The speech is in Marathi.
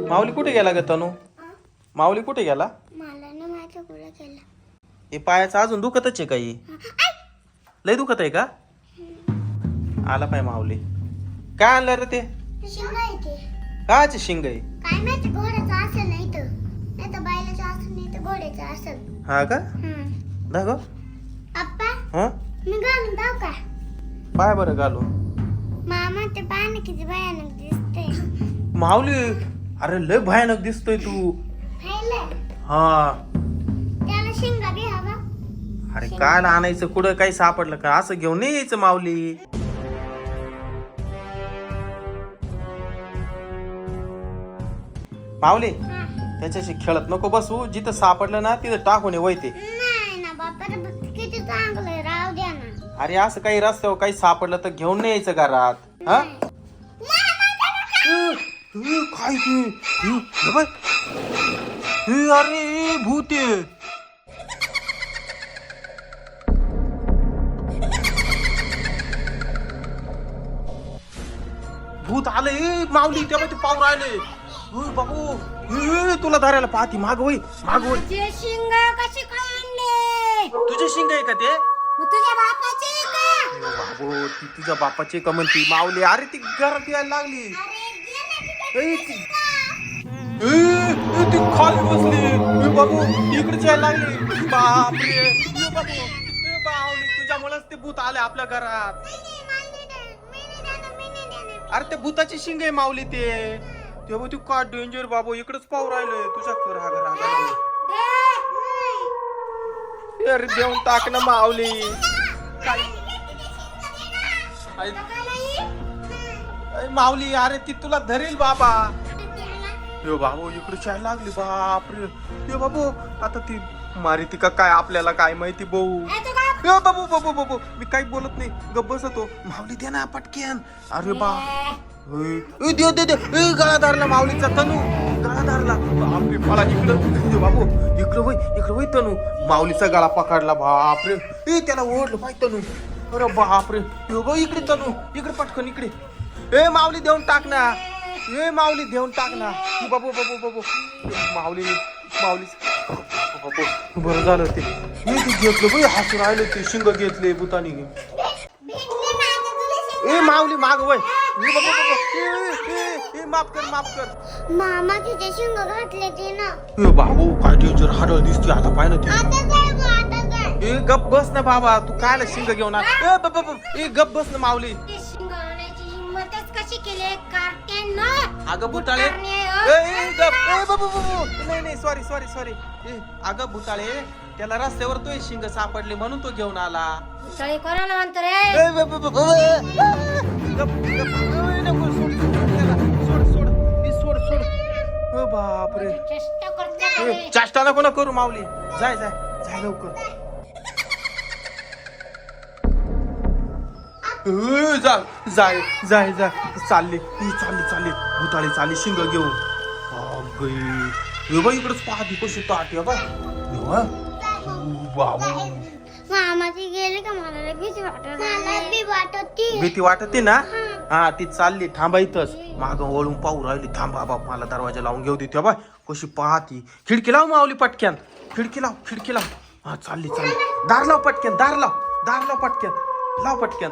माऊली कुठे गेला ग तनू? माऊली कुठे गेला? मला ना माझ्या कुठे गेला. हे पायाचं अजून दुखतच आहे काही? लय दुखत आहे का? आला पाय माऊली. काय आणलं रे ते? शिंगा येते. काचे शिंग आहे? काय माहिती घोड्याचं असेल नाही तर. नाही तर बैलाचं असेल नाही तर घोड्याचं असेल. हा का? दा ग? अप्पा हा मी घालून जाऊ का? पाय बरं घालू. मामा ते पाहणं किती भयानक दिसतंय. माऊली अरे लय भयानक दिसतोय तू. पाहिलं? हा त्याला शिंगा बी हवा. अरे काय आणायचं कुठं काही सापडलं का? असं घेऊन नाही यायचं माऊली. माऊली हा. त्याच्याशी खेळत नको बसू. जिथं सापडलं ना तिथं टाकून वयते. नाही ना बाप्पा रे, किती चांगलं आहे, राहू द्या ना. अरे असं काही रस्त्यावर काही सापडलं तर घेऊन नाही यायचं घरात. हा काय ते? हे बघ. हे अरे भूत आहे. भूत आले माऊली. तेव्हा ते पाव राहिले. बाबू तुला धरायला पाहती. माग वय माग वय. तुझे शिंग कशी काय आणले? तुझे शिंग आहे का ते? मग तुझ्या बापाचे का? बाबू ती तुझ्या बापाची का म्हणती माऊली? अरे ती घरात यायला लागली. ती खाली बसली. बाबू इकडे यायला लागली. बापरे बाबू माऊली तुझ्यामुळेच ते भूत आले आपल्या घरात. अरे ते भूताची शिंग आहे माऊली ते. तेव्हा तू का डेंजर बाबू. इकडेच पाहू राहिलोय तुझ्या रागा. अरे देऊन टाक ना माऊली. माऊली अरे ती तुला धरेल बाबा. यो बाबू इकडे चाय लागली. बापरे यो बाबू आता ती मारी ती का काय आपल्याला काय माहिती भाऊ. यो बाबू बाबू बाबू मी काही बोलत नाही गप्प बसतो. माऊली दे ना पटक्यान. अरे बा दे दे दे. गळा धरला माऊलीचा. तनू गळा धरला. बापरे मला इकडं बाबू इकडं वय तनू. माऊलीचा गळा पकडला. बापरे त्याला ओढलं पाहिजे तनू. अरे बापरे इकडे तनू. इकडे पटकन इकडे. ए माऊली देऊन टाक ना. ए माऊली देऊन टाक ना. बाबू बाबू बाबू माऊली बाबू बरं झालं ते. घेतलं बाई हसून राहिले ते शिंग घेतले भूतानी. ए माऊली माग वय. माफ कर. मामा तिथे शिंग घातले ते ना. ए बाबू काय डेंजर हाडळ दिसते आता. पाय ना ती. आता काय? ए गप बस ना बाबा. तू कायला शिंग घेऊन ए बाबा ए गप बस ना माऊली. ते शिंग आणायची हिम्मतच कशी केली कार्टेन ना? अगं बुटाळे. नाही सॉरी. अगं बुटाळे त्याला रस्त्यावर तो शिंग सापडले म्हणून तो घेऊन आला. तळी कोणाला म्हणतो रे? सोड. बापरे चेष्टा करते. चाष्टा नको ना करू माऊली. जाय लवकर. जाय चालली भूताळी चालली शिंग घेऊन. इकडेच पाहती कशी ताट बाबू. मामाची गेली का मला भीती वाटते ना. हा ती चालली. थांबा इथंच. माग वळून पाहू राहिली. थांबा बाबा मला दरवाजा लावून घेऊ दे. बाय कशी पाहती. खिडकी लाव माऊली पटक्यान. खिडकी लाव. हा चालली. दार लाव पटक्यान. दार लाव पटक्यान. लाव पटक्यान.